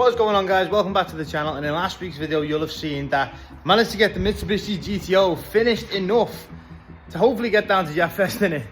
What's going on, guys? Welcome back to the channel. And in last week's video you'll have seen that I managed to get the Mitsubishi Gto finished enough to hopefully get down to Japfest in it.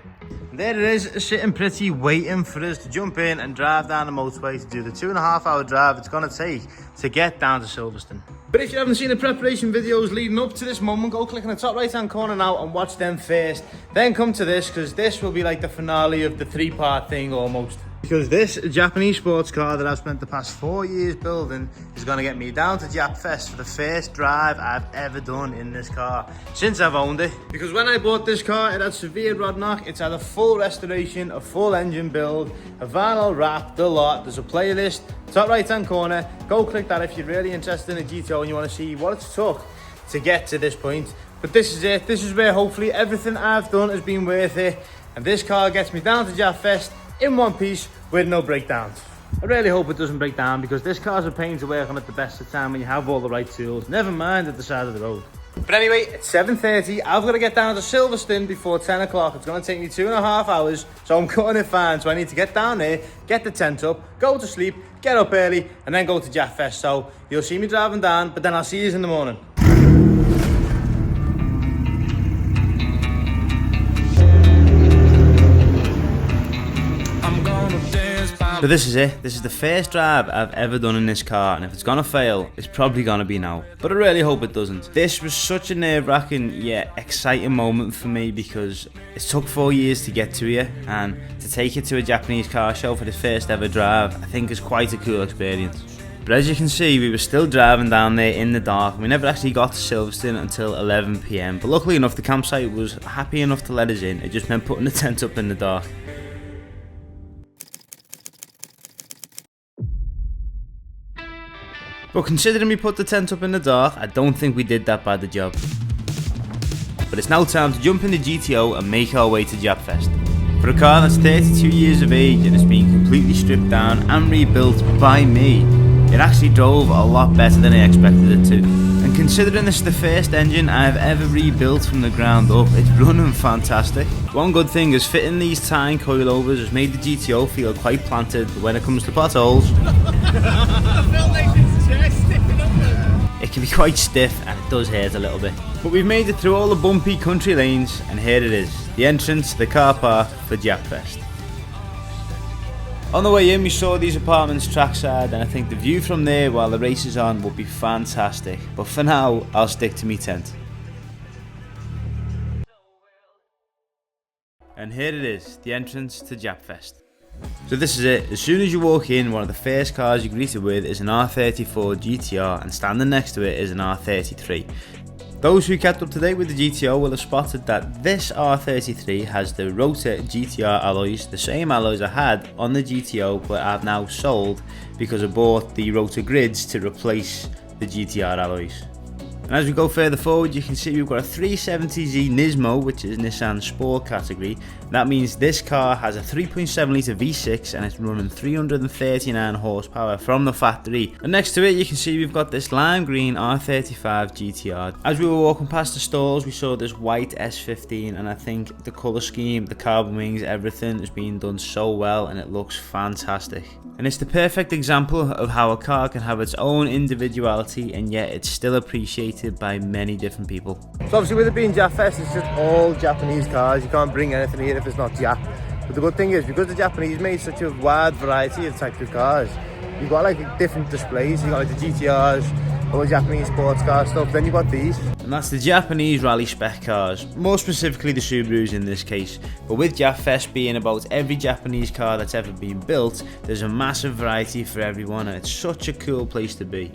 And there it is, sitting pretty, waiting for us to jump in and drive down the motorway to do the 2.5 hour drive it's going to take to get down to Silverstone. But if you haven't seen the preparation videos leading up to this moment, go click on the top right hand corner now and watch them first. Then come to this, because this will be like the finale of the 3-part thing almost. Because this Japanese sports car that I've spent the past 4 years building is going to get me down to Japfest for the first drive I've ever done in this car since I've owned it. Because when I bought this car, it had severe rod knock. It's had a full restoration, a full engine build, a vinyl wrap, the lot. There's a playlist, top right hand corner. Go click that if you're really interested in a Gto and you want to see what it's took to get to this point. But this is it. This is where hopefully everything I've done has been worth it. And this car gets me down to Japfest in one piece with no breakdowns. I really hope it doesn't break down, because this car's a pain to work on at the best of time when you have all the right tools, never mind at the side of the road. But anyway, it's 7:30. I've got to get down to Silverstone before 10 o'clock. It's going to take me 2.5 hours, so I'm cutting it fine. So I need to get down there, get the tent up, go to sleep, get up early, and then go to Japfest. So you'll see me driving down, but then I'll see you in the morning. So this is it. This is the first drive I've ever done in this car, and if it's gonna fail, it's probably gonna be now. But I really hope it doesn't. This was such a nerve-wracking yet exciting moment for me, because it took 4 years to get to here, and to take it to a Japanese car show for the first ever drive, I think is quite a cool experience. But as you can see, we were still driving down there in the dark, and we never actually got to Silverstone until 11 PM. But luckily enough, the campsite was happy enough to let us in. It just meant putting the tent up in the dark. But considering we put the tent up in the dark, I don't think we did that bad a job. But it's now time to jump in the GTO and make our way to Japfest. For a car that's 32 years of age and has been completely stripped down and rebuilt by me, it actually drove a lot better than I expected it to. And considering this is the first engine I've ever rebuilt from the ground up, it's running fantastic. One good thing is fitting these tine coilovers has made the GTO feel quite planted, but when it comes to potholes, it can be quite stiff and it does hurt a little bit. But we've made it through all the bumpy country lanes, and here it is, the entrance to the car park for Japfest. On the way in, we saw these apartments trackside, and I think the view from there while the race is on would be fantastic. But for now, I'll stick to me tent. And here it is, the entrance to Japfest. So this is it. As soon as you walk in, one of the first cars you're greeted with is an R34 GTR, and standing next to it is an R33. Those who kept up to date with the GTO will have spotted that this R33 has the Rotor GTR alloys, the same alloys I had on the GTO, but I've now sold because I bought the Rotor grids to replace the GTR alloys. And as we go further forward, you can see we've got a 370Z Nismo, which is Nissan Sport category. That means this car has a 3.7 litre V6 and it's running 339 horsepower from the factory. And next to it, you can see we've got this lime green R35 GTR. As we were walking past the stalls, we saw this white S15, and I think the colour scheme, the carbon wings, everything has been done so well and it looks fantastic. And it's the perfect example of how a car can have its own individuality and yet it's still appreciated by many different people. So obviously with it being Japfest, it's just all Japanese cars. You can't bring anything here if it's not Jap. But the good thing is, because the Japanese made such a wide variety of types of cars, you've got like different displays. You've got like the GTRs, all the Japanese sports car stuff, then you've got these. And that's the Japanese rally spec cars, more specifically the Subarus in this case. But with Japfest being about every Japanese car that's ever been built, there's a massive variety for everyone, and it's such a cool place to be.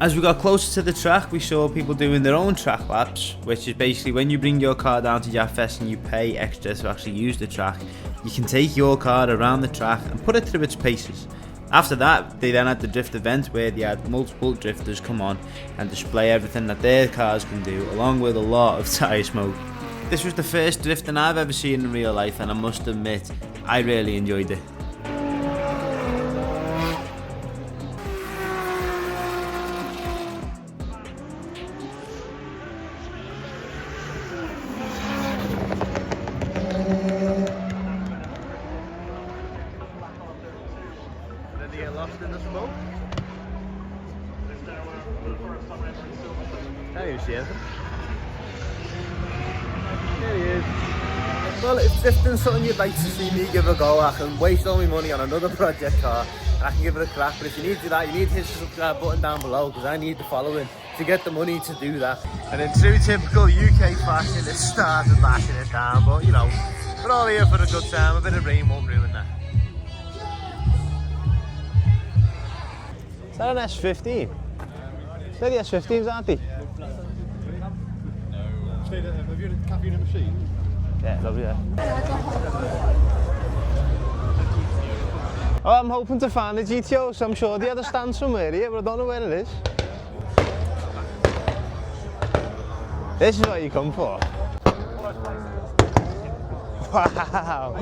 As we got closer to the track, we saw people doing their own track laps, which is basically when you bring your car down to Japfest and you pay extra to actually use the track, you can take your car around the track and put it through its paces. After that, they then had the drift event where they had multiple drifters come on and display everything that their cars can do, along with a lot of tyre smoke. This was the first drifting I've ever seen in real life, and I must admit, I really enjoyed it. Did you get lost in the smoke? Can't even see anything. There he is. Well, if this is something you'd like to see me give a go, I can waste all my money on another project car and I can give it a crack. But if you need to do that, you need to hit the subscribe button down below because I need the following to get the money to do that. And in true typical UK fashion, it started bashing it down, but you know, we're all here for a good time. A bit of rain won't ruin that. Is that an S15? They're the S15s, aren't they? No. Have you had a cafe in a machine? Yeah, lovely, yeah. Oh, I'm hoping to find the GTO, so I'm sure they had a stand somewhere here, but I don't know where it is. This is what you come for. Wow.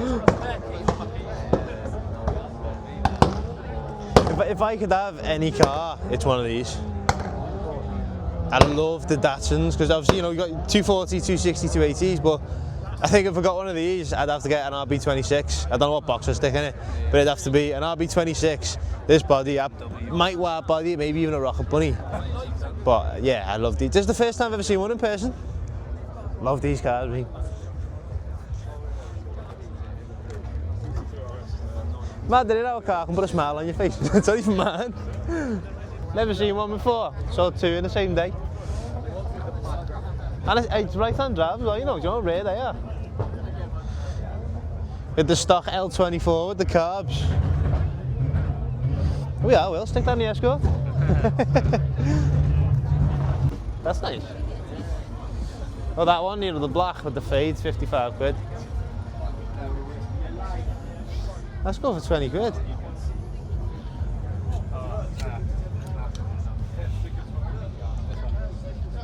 If I could have any car, it's one of these. I love the Datsuns, because obviously, you know, you got 240, 260, 280s, but I think if I got one of these, I'd have to get an RB26. I don't know what box I stick in it, but it'd have to be an RB26, this body, I might wide body, maybe even a Rocket Bunny. But yeah, I love these. This is the first time I've ever seen one in person. Love these cars, mate. Mad, did it have a car can put a smile on your face? It's not even mad. Never seen one before. Saw two in the same day. And it's right-hand drive as well, you know how rare they are. With the stock L24 with the carbs. Oh yeah, we'll stick that in the Escort. That's nice. Oh, that one, you know, the black with the fades, 55 quid. Let's go for 20 quid.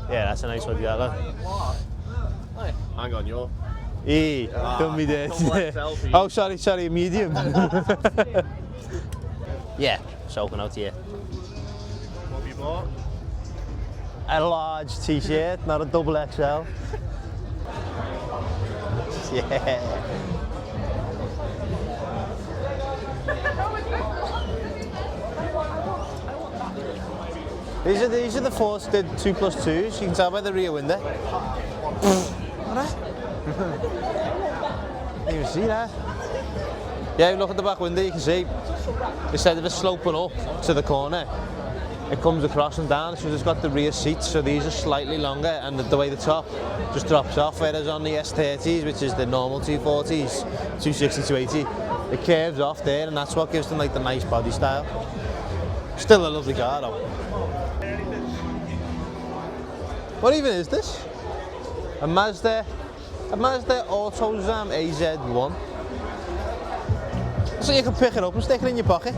Yeah, that's a nice one, that look. Hang on, you're. Don't be there. Oh, sorry, medium. Yeah, soaking out here. What have you bought? A large t-shirt, not a double XL. Yeah. These are the four-stud 2+2s. You can tell by the rear window. What? Didn't even see that. Yeah, look at the back window. You can see instead of it sloping up to the corner, it comes across and down. So it's got the rear seats. So these are slightly longer, and the way the top just drops off. Whereas on the S30s, which is the normal 240s, 260, 280, it curves off there, and that's what gives them like the nice body style. Still a lovely car though. What even is this? A Mazda AutoZam AZ1. So you can pick it up and stick it in your pocket.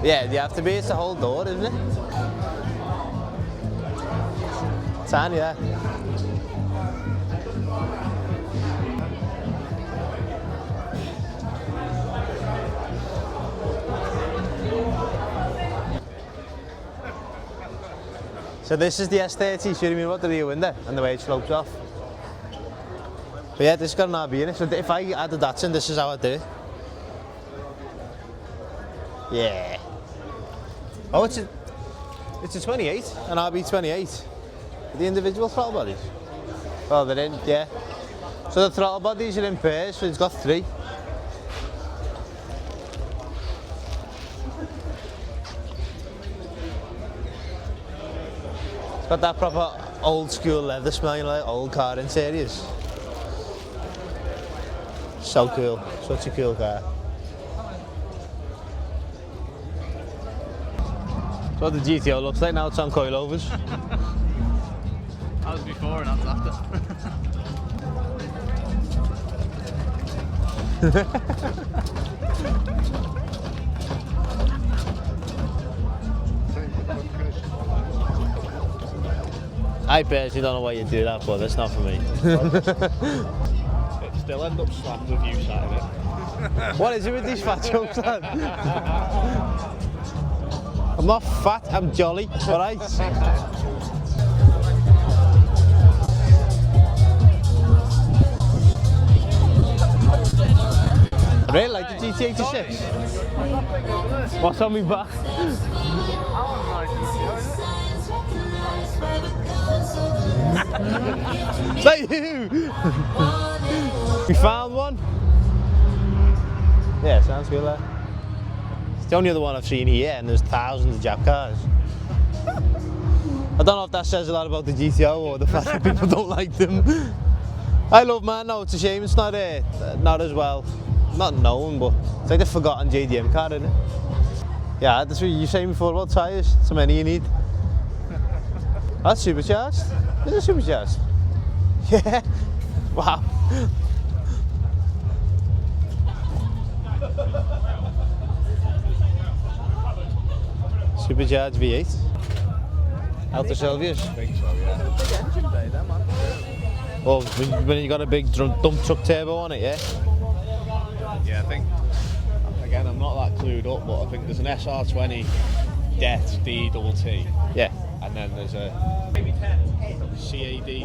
Yeah, you have to be. It's the whole door, isn't it? Tiny, yeah. So this is the S30, showing me about the rear window and the way it slopes off. But yeah, this has got an RB in it, so if I add the Datsun, this is how I do it. Yeah. Oh, it's a 28, an RB28. The individual throttle bodies. Oh, they're in, yeah. So the throttle bodies are in pairs, so it's got 3. It's got that proper old school leather smell, you know, like old car interiors. So cool, such a cool car. That's what the GTO looks like now, it's on coilovers. That was before and that was after. I personally don't know why you do that, but that's not for me. It still end up slapped with you sat in it. What is it with these fat jokes, lad? I'm not fat, I'm jolly, alright? I really like the GT86. What's on me back? Is that you? We found one. Yeah, sounds good. It's the only other one I've seen here, and there's thousands of Jap cars. I don't know if that says a lot about the GTO or the fact that people don't like them. I love mine now. It's a shame it's not as well, not known, but it's like the forgotten JDM car, isn't it? Yeah, that's what you were saying before about tyres. So many you need. That's supercharged. Is it supercharged? Yeah. Wow. Supercharged V8. Out to Sylvia's. I think so, yeah. Big engine bay, that man. Well, when you got a big dump truck turbo on it, yeah? Yeah, I think, again, I'm not that clued up, but I think there's an SR20 Det D-double-T. Yeah. And then there's a CAD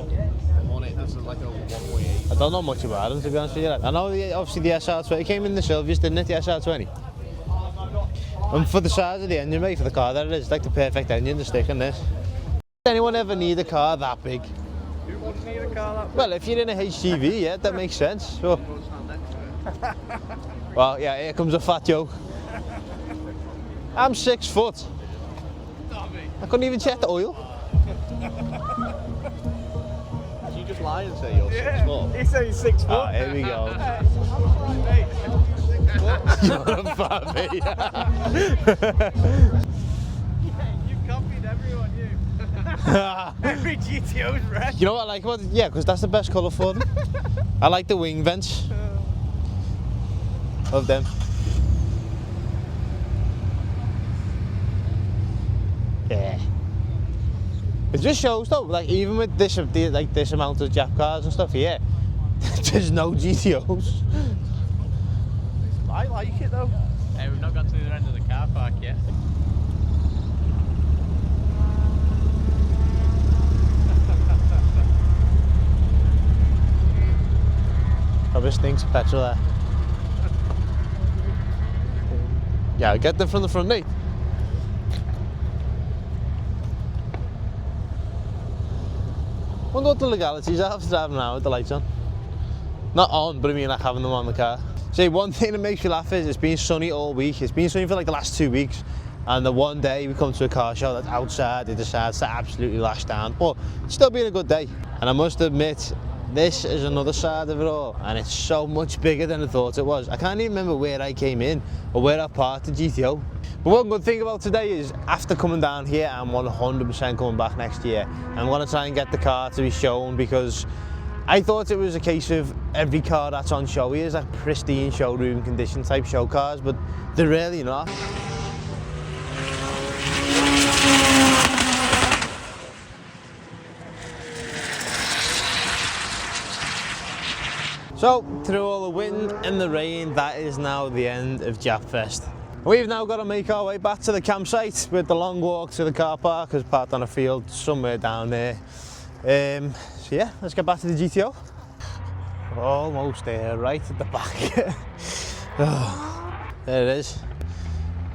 on it, there's like a 1.8. I don't know much about them, to be honest with you. I know obviously the SR20 came in the Sylvia's, didn't it, the SR20? And for the size of the engine, mate, for the car that it is, it's like the perfect engine to stick in this. Does anyone ever need a car that big? Who would need a car that big? Well, if you're in a HGV, yeah, that makes sense. So. Well, yeah, here comes a fat joke. I'm 6 foot. I couldn't even check the oil. You just lie and say you're 6 foot. He said he's 6 foot. Ah, here we go. You're a babby. You've copied everyone, you. Every GTO's red. You know what I like about it? Yeah, because that's the best colour for them. I like the wing vents of them. Yeah. It just shows though, like even with this amount of Jap cars and stuff here, there's no GTOs. I like it though. Hey, we've not got to the end of the car park yet. Probably stinks of petrol there. Yeah, get them from the front, mate. Wonder what the legalities are for driving around with the lights on. Not on, but I mean like having them on the car. See, one thing that makes me laugh is it's been sunny all week. It's been sunny for like the last 2 weeks. And the one day we come to a car show that's outside, they decide to absolutely lash down. But it's still been a good day. And I must admit, this is another side of it all. And it's so much bigger than I thought it was. I can't even remember where I came in or where I parked the GTO. But one good thing about today is after coming down here, I'm 100% coming back next year. I'm going to try and get the car to be shown because I thought it was a case of every car that's on show here is like pristine showroom condition type show cars, but they're really not. So, through all the wind and the rain, that is now the end of Japfest. We've now got to make our way back to the campsite with the long walk to the car park, because parked on a field somewhere down there. So yeah, let's get back to the GTO. We're almost there, right at the back. Oh, there it is.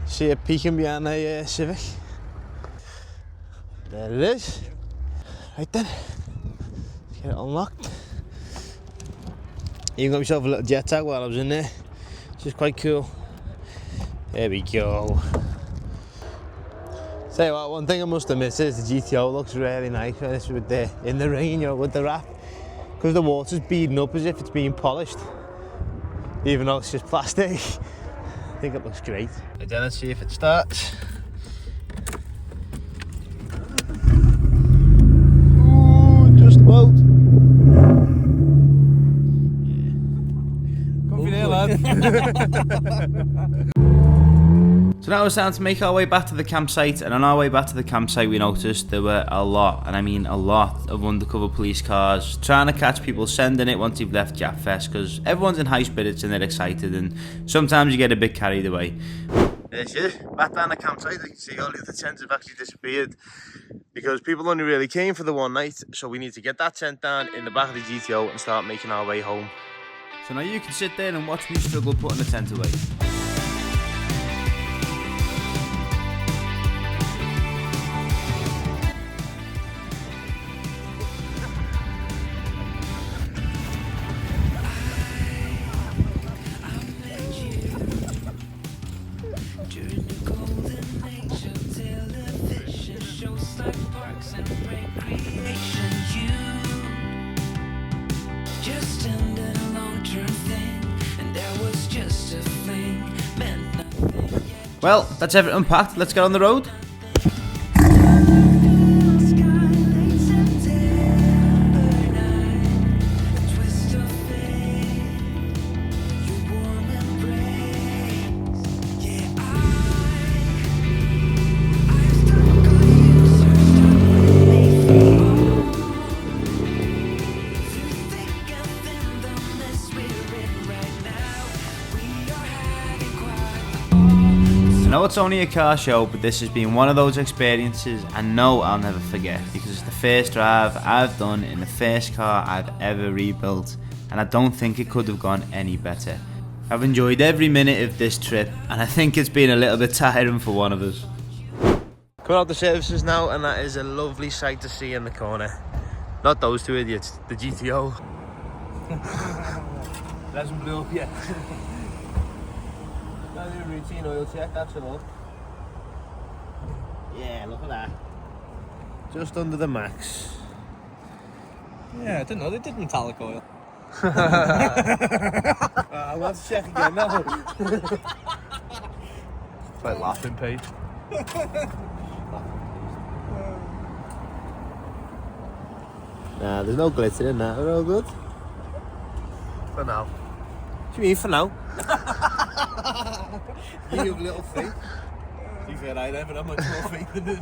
See it peeking behind the Civic. There it is. Right then, let's get it unlocked. Even got myself a little jet tag while I was in there, which is quite cool. There we go. Tell you what, one thing I must admit is the GTO looks really nice when it's with the, in the rain, you know, with the wrap. Because the water's beading up as if it's being polished. Even though it's just plastic. I think it looks great. And then let's see if it starts. Ooh, just about. Comfy there, lad. So now it's time to make our way back to the campsite, and on our way back to the campsite we noticed there were a lot, and I mean a lot, of undercover police cars trying to catch people sending it once you've left Japfest, because everyone's in high spirits and they're excited, and sometimes you get a bit carried away. There's it, back down the campsite. You can see all the other tents have actually disappeared because people only really came for the one night, so we need to get that tent down in the back of the GTO and start making our way home. So now you can sit there and watch me struggle putting the tent away. Well, that's everything unpacked, let's get on the road. I know it's only a car show, but this has been one of those experiences I know I'll never forget, because it's the first drive I've done in the first car I've ever rebuilt, and I don't think it could have gone any better. I've enjoyed every minute of this trip, and I think it's been a little bit tiring for one of us. Coming out the services now, and that is a lovely sight to see in the corner. Not those two idiots, the GTO. Hasn't blew up yet. Gotta do a routine oil check, that's enough. Yeah, look at that. Just under the max. Yeah, I didn't know they did metallic oil. I want to check again now. It's like laughing page. Nah, there's no glitter in that, we're all good. For now. What do you mean for now? You have little feet. To be fair, I never have much more feet than this.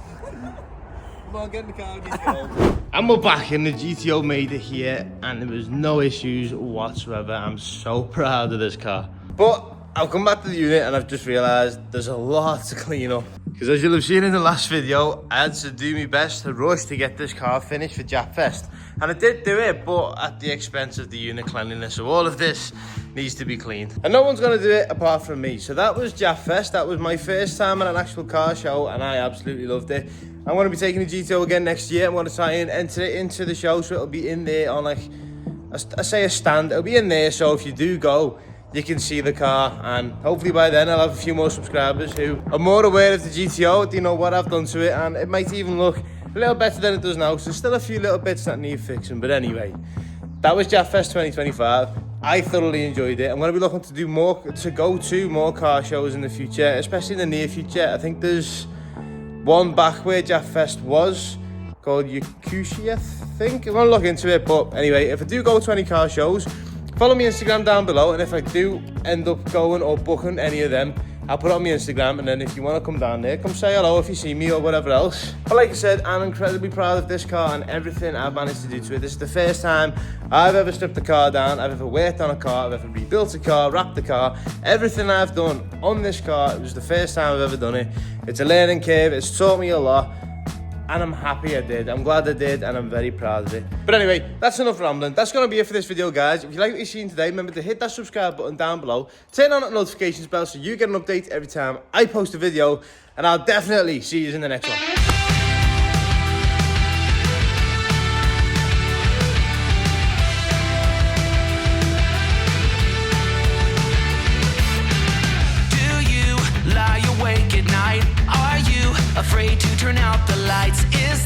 Come on, get in the car and get going. And we're back, and the GTO made it here, and there was no issues whatsoever. I'm so proud of this car. But I've come back to the unit and I've just realised there's a lot to clean up. Because as you'll have seen in the last video, I had to do my best to rush to get this car finished for Japfest. And I did do it, but at the expense of the unit cleanliness. So all of this needs to be cleaned. And no one's going to do it apart from me. So that was Japfest. That was my first time at an actual car show, and I absolutely loved it. I'm going to be taking the GTO again next year. I'm going to try and enter it into the show, so it'll be in there on, like, I say a stand. It'll be in there, so if you do go, you can see the car, and hopefully by then I'll have a few more subscribers who are more aware of the GTO, you know, what I've done to it, and it might even look a little better than it does now. So there's still a few little bits that need fixing, but anyway, that was Japfest 2025. I thoroughly enjoyed it. I'm going to be looking to do more, to go to more car shows in the future, especially in the near future. I think there's one back where Japfest was called Yakushi, I think. I'm going to look into it, but anyway, if I do go to any car shows, follow me Instagram down below, and if I do end up going or booking any of them, I'll put it on my Instagram, and then if you want to come down there, come say hello if you see me or whatever else. But like I said, I'm incredibly proud of this car and everything I've managed to do to it. This is the first time I've ever stripped the car down, I've ever worked on a car, I've ever rebuilt a car, wrapped the car. Everything I've done on this car, it was the first time I've ever done it. It's a learning curve, it's taught me a lot. And I'm happy I did. I'm glad I did, and I'm very proud of it. But anyway, that's enough rambling. That's going to be it for this video, guys. If you like what you've seen today, remember to hit that subscribe button down below. Turn on that notifications bell so you get an update every time I post a video. And I'll definitely see you in the next one. Afraid to turn out the lights? Is